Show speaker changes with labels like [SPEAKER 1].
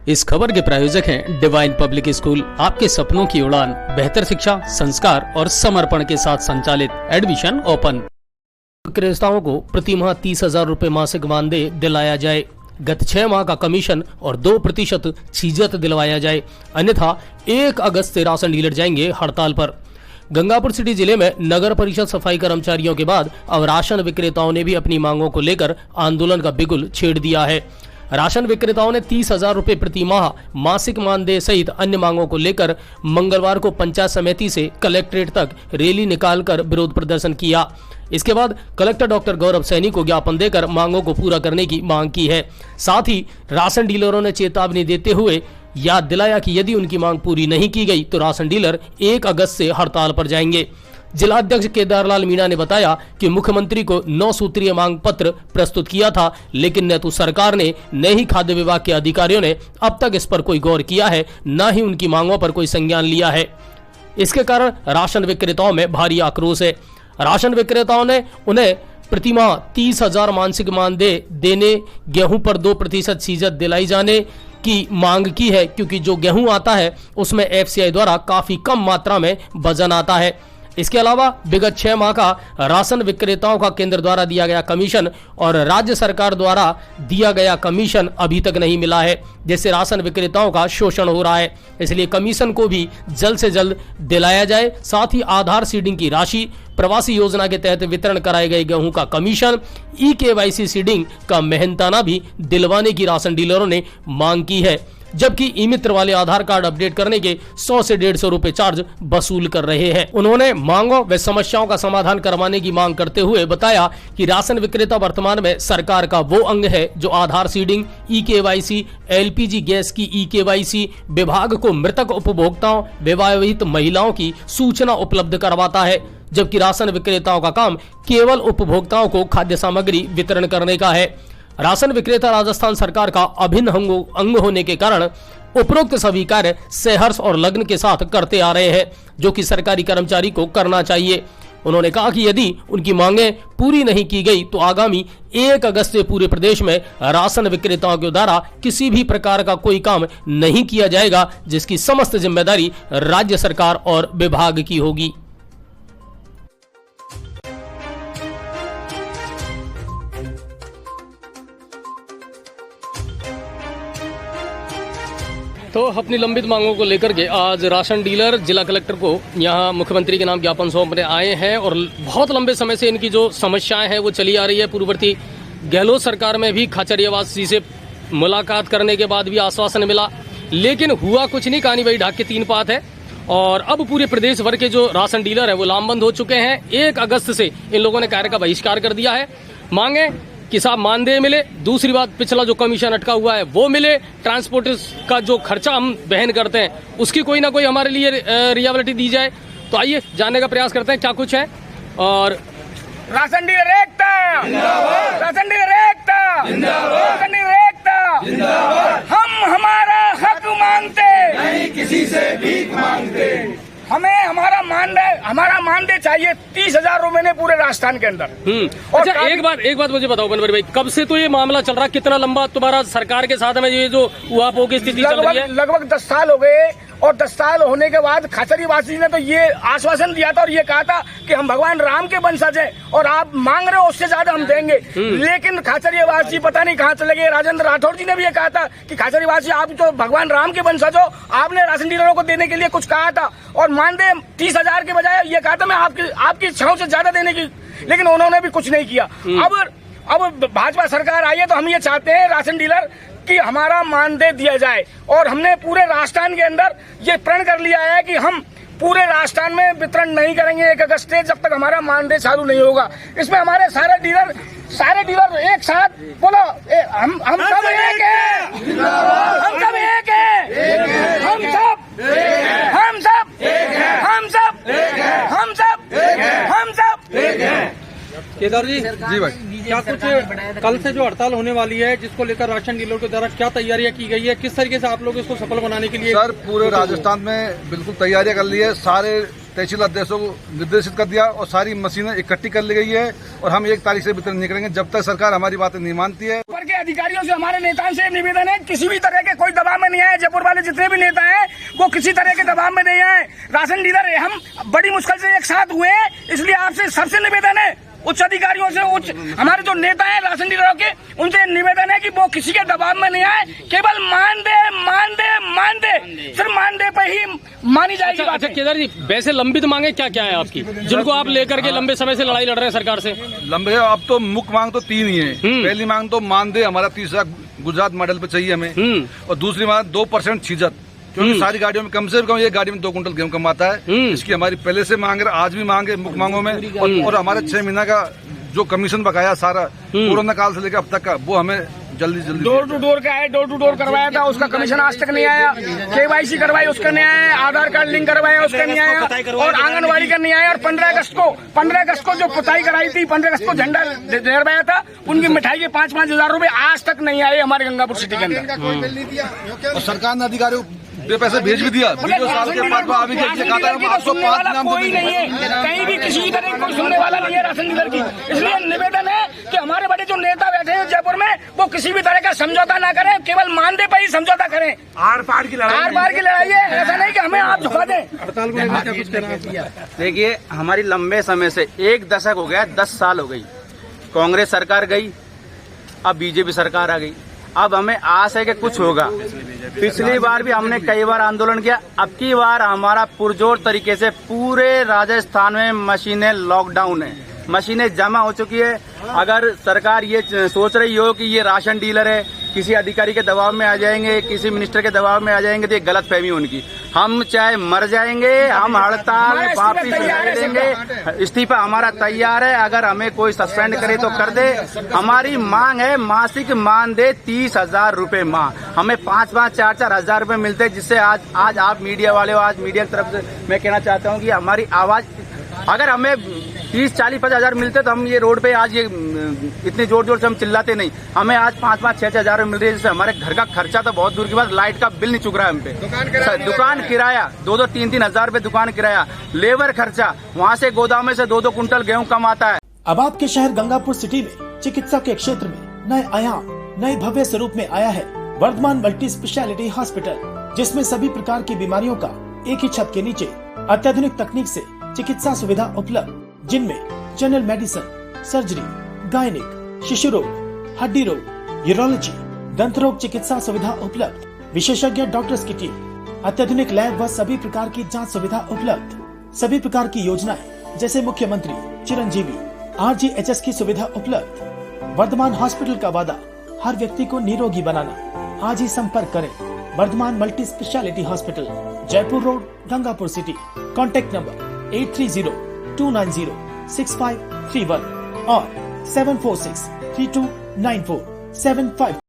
[SPEAKER 1] इस खबर के प्रायोजक हैं डिवाइन पब्लिक स्कूल, आपके सपनों की उड़ान, बेहतर शिक्षा, संस्कार और समर्पण के साथ संचालित। Admission open. विक्रेताओं को प्रति माह 30,000 रुपए मासिक मानदेय दिलाया जाए। गत 6 माह का कमीशन और 2% छीजत दिलवाया जाए, अन्यथा 1 अगस्त से राशन डीलर जाएंगे हड़ताल पर। गंगापुर सिटी जिले में नगर परिषद सफाई कर्मचारियों के बाद अब राशन विक्रेताओं ने भी अपनी मांगों को लेकर आंदोलन का बिगुल छेड़ दिया है। राशन विक्रेताओं ने 30,000 रुपए प्रति माह मासिक मानदेय सहित अन्य मांगों को लेकर मंगलवार को पंचायत समिति से कलेक्ट्रेट तक रैली निकालकर विरोध प्रदर्शन किया। इसके बाद कलेक्टर डॉक्टर गौरव सैनी को ज्ञापन देकर मांगों को पूरा करने की मांग की है। साथ ही राशन डीलरों ने चेतावनी देते हुए याद दिलाया कि यदि उनकी मांग पूरी नहीं की गई तो राशन डीलर 1 अगस्त से हड़ताल पर जाएंगे। जिला अध्यक्ष केदारलाल मीणा ने बताया कि मुख्यमंत्री को 9 सूत्रीय मांग पत्र प्रस्तुत किया था, लेकिन न तो सरकार ने न ही खाद्य विभाग के अधिकारियों ने अब तक इस पर कोई गौर किया है, न ही उनकी मांगों पर कोई संज्ञान लिया है। इसके कारण राशन विक्रेताओं में भारी आक्रोश है। राशन विक्रेताओं ने उन्हें प्रतिमाह 30,000 मासिक मानदेय देने, गेहूं पर 2% छीजत दिलाई जाने की मांग की है, क्योंकि जो गेहूं आता है उसमें FCI द्वारा काफी कम मात्रा में वजन आता है। इसके अलावा विगत 6 माह का राशन विक्रेताओं का केंद्र द्वारा दिया गया कमीशन और राज्य सरकार द्वारा दिया गया कमीशन अभी तक नहीं मिला है, जिससे राशन विक्रेताओं का शोषण हो रहा है। इसलिए कमीशन को भी जल्द से जल्द दिलाया जाए। साथ ही आधार सीडिंग की राशि, प्रवासी योजना के तहत वितरण कराए गए गेहूं का कमीशन, KYC सीडिंग का मेहनताना भी दिलवाने की राशन डीलरों ने मांग की है, जबकि ई-मित्र वाले आधार कार्ड अपडेट करने के 100 से 150 रुपए चार्ज वसूल कर रहे हैं। उन्होंने मांगों व समस्याओं का समाधान करवाने की मांग करते हुए बताया कि राशन विक्रेता वर्तमान में सरकार का वो अंग है जो आधार सीडिंग, KYC, LPG गैस की KYC, विभाग को मृतक उपभोक्ताओं, विवाहित महिलाओं की सूचना उपलब्ध करवाता है, जबकि राशन विक्रेताओं का काम केवल उपभोक्ताओं को खाद्य सामग्री वितरण करने का है। राशन विक्रेता राजस्थान सरकार का अभिन्न अंग होने के कारण उपरोक्त सभी कार्य सहर्ष और लग्न के साथ करते आ रहे हैं, जो कि सरकारी कर्मचारी को करना चाहिए। उन्होंने कहा कि यदि उनकी मांगें पूरी नहीं की गई तो आगामी 1 अगस्त से पूरे प्रदेश में राशन विक्रेताओं के द्वारा किसी भी प्रकार का कोई काम नहीं किया जाएगा, जिसकी समस्त जिम्मेदारी राज्य सरकार और विभाग की होगी। तो अपनी लंबित मांगों को लेकर के आज राशन डीलर जिला कलेक्टर को यहाँ मुख्यमंत्री के नाम ज्ञापन सौंपने आए हैं और बहुत लंबे समय से इनकी जो समस्याएं हैं वो चली आ रही है। पूर्ववर्ती गहलोत सरकार में भी खाचरियावास जी से मुलाकात करने के बाद भी आश्वासन मिला, लेकिन हुआ कुछ नहीं। कहानी वही ढाक के 3 पात है और अब पूरे प्रदेश भर के जो राशन डीलर है वो लामबंद हो चुके हैं। 1 अगस्त से इन लोगों ने कार्य का बहिष्कार कर दिया है। मांगे कि साहब मानदेय मिले, दूसरी बात पिछला जो कमीशन अटका हुआ है वो मिले, ट्रांसपोर्ट का जो खर्चा हम वहन करते हैं उसकी कोई ना कोई हमारे लिए रियाबिलिटी दी जाए। तो आइए जानने का प्रयास करते हैं क्या कुछ है। और
[SPEAKER 2] राशन डीलर एकता, राशन डीलर एकता, राशन डीलर एकता। हम हमारा हक मांगते नहीं, किसी से भीख मांगते। हमें हमारा मानदेय चाहिए 30,000 रुपए ने पूरे राजस्थान के अंदर।
[SPEAKER 1] अच्छा, एक बात मुझे बताओ बनवर भाई, कब से तो ये मामला चल रहा, कितना लंबा तुम्हारा सरकार के साथ में ये जो उहापोह की स्थिति चल रही है?
[SPEAKER 2] लगभग 10 साल हो गए और 10 साल होने के बाद खाचरीवासी ने तो ये आश्वासन दिया था और ये कहा था कि हम भगवान राम के वंशज हैं और आप मांग रहे हो उससे ज्यादा हम देंगे। लेकिन खाचरीवासी पता नहीं कहाँ चले गए। राजेंद्र राठौड़ जी ने भी ये कहा था कि खाचरीवासी आप तो भगवान राम के वंशज हो, आपने राशन डीलरों को देने के लिए कुछ कहा था और मानदेय 30,000 के बजाय ये कहा था मैं आपकी इच्छाओं से ज्यादा देने की, लेकिन उन्होंने भी कुछ नहीं किया। अब भाजपा सरकार आई है तो हम ये चाहते हैं राशन डीलर कि हमारा मानदेय दिया जाए और हमने पूरे राजस्थान के अंदर ये प्रण कर लिया है कि हम पूरे राजस्थान में वितरण नहीं करेंगे 1 अगस्त से, जब तक हमारा मानदेय चालू नहीं होगा। इसमें हमारे सारे डीलर एक साथ बोलो, हम सब एक हैं, हम सब एक हैं, हम सब
[SPEAKER 3] केदार जी भाई, क्या कुछ कल से जो हड़ताल होने वाली है जिसको लेकर राशन डीलर के द्वारा क्या तैयारियां की गई है, किस तरीके से आप लोग इसको सफल बनाने के लिए?
[SPEAKER 4] सर, पूरे राजस्थान में बिल्कुल तैयारियां कर ली है। सारे तहसील अध्यक्षों को निर्देशित कर दिया और सारी मशीनें इकट्ठी कर ली गई है और हम 1 तारीख से वितरण नहीं करेंगे जब तक सरकार हमारी बातें नहीं मानती है।
[SPEAKER 2] ऊपर के अधिकारियों से, हमारे नेताओं से निवेदन है, किसी भी तरह के कोई दबाव में नहीं है। जितने भी नेता हैं वो किसी तरह के दबाव में नहीं आए। राशन डीलर हम बड़ी मुश्किल से एक साथ हुए हैं, इसलिए आपसे सबसे निवेदन है, उच्च अधिकारियों से, उच्च हमारे जो नेता हैं राशन डीलरों के, उनसे निवेदन है कि वो किसी के दबाव में नहीं आए, केवल मान दे, सिर्फ मान दे पे ही मानी जाएगी।
[SPEAKER 1] अच्छा केदार जी, वैसे लंबित मांगे क्या क्या है आपकी, जिनको आप लेकर के लंबे समय से लड़ाई लड़ रहे हैं सरकार से?
[SPEAKER 4] लंबे अब तो मुख्य मांग तो 3 ही है। पहली मांग तो मानदेय हमारा 30 गुजरात मॉडल पे चाहिए हमें, और दूसरी मांग 2% छीजत, क्योंकि सारी गाड़ियों में कम से कम एक गाड़ी में 2 कुंटल गेहूं कम आता है। इसकी हमारी पहले से मांग है, आज भी मांग है मुख्य मांगों में। और हमारे 6 महीना का जो कमीशन बकाया सारा कोरोना काल से लेकर अब तक का, वो हमें जल्दी
[SPEAKER 2] डोर टू डोर का है, डोर टू डोर करवाया था, उसका कमीशन आज तक नहीं आया। KYC करवाई, उसका नहीं आया। आधार कार्ड लिंक करवाया, उसका नहीं आया। और आंगनबाड़ी का नहीं आया। और 15 अगस्त को जो पुताई कराई थी, 15 अगस्त को झंडा लहराया था, उनकी मिठाई के 5-5 हजार रूपए आज तक नहीं आए हमारे गंगापुर सिटी के अंदर।
[SPEAKER 4] और सरकार ने अधिकारियों पैसे भेज भी दिया।
[SPEAKER 2] कोई नहीं है, कहीं भी किसी तरह की कोई सुनने वाला नहीं है राशन डीलर की। इसलिए निवेदन है कि हमारे बड़े जो नेता बैठे हैं जयपुर में, वो किसी भी तरह का समझौता ना करें, केवल मानदेय पर ही समझौता करें। आर पार की लड़ाई है, ऐसा नहीं कि हमें आप झुका दें।
[SPEAKER 3] हड़ताल को लेकर क्या कुछ कहना है?
[SPEAKER 5] देखिए, हमारी लंबे समय से 1 दशक हो गया, 10 साल हो गई, कांग्रेस सरकार गई, अब बीजेपी सरकार आ गई। अब हमें आस है कि कुछ होगा। पिछली बार भी हमने कई बार आंदोलन किया, अब की बार हमारा पुरजोर तरीके से पूरे राजस्थान में मशीनें लॉकडाउन है, मशीनें जमा हो चुकी है। अगर सरकार ये सोच रही हो कि ये राशन डीलर है, किसी अधिकारी के दबाव में आ जाएंगे, किसी मिनिस्टर के दबाव में आ जाएंगे, तो ये गलत फहमी उनकी। हम चाहे मर जाएंगे, हम हड़ताल वापसी दे देंगे, इस्तीफा हमारा तैयार है। अगर हमें कोई सस्पेंड करे तो कर दे। हमारी मांग है मासिक मानदेय 30,000 रूपये माह। हमें 5-5, 4-4 हजार रूपये मिलते हैं, जिससे आज आप मीडिया वाले हो, आज मीडिया की तरफ से मैं कहना चाहता हूँ कि हमारी आवाज, अगर हमें 30-40-50 हजार मिलते तो हम ये रोड पे आज ये इतने जोर से हम चिल्लाते नहीं। हमें आज 5-5, 6-6 हजार मिल रही है, जिससे हमारे घर का खर्चा तो बहुत दूर की बात, लाइट का बिल नहीं चुक रहा है हम पे। दुकान किराया 2-2, 3-3 हजार रूपये दुकान किराया, लेबर खर्चा, वहाँ से गोदाम में से 2-2 कुंटल गेहूं कम आता है।
[SPEAKER 6] अब आपके शहर गंगापुर सिटी में चिकित्सा के क्षेत्र में नए आयाम, नए भव्य स्वरूप में आया है वर्धमान मल्टी स्पेशलिटी हॉस्पिटल, जिसमें सभी प्रकार की बीमारियों का एक ही छत के नीचे अत्याधुनिक तकनीक से चिकित्सा सुविधा उपलब्ध, जिनमें जनरल मेडिसिन, सर्जरी, गायनिक, शिशु रोग, हड्डी रोग, यूरोलॉजी, दंत रोग चिकित्सा सुविधा उपलब्ध, विशेषज्ञ डॉक्टर्स की टीम, अत्याधुनिक लैब व सभी प्रकार की जांच सुविधा उपलब्ध, सभी प्रकार की योजनाएं जैसे मुख्यमंत्री चिरंजीवी RGHS की सुविधा उपलब्ध। वर्धमान हॉस्पिटल का वादा हर व्यक्ति को निरोगी बनाना। आज ही संपर्क करें Vardhman multi speciality hospital, Jaipur road, Gangapur city. Contact number 8302906531 और 746329475।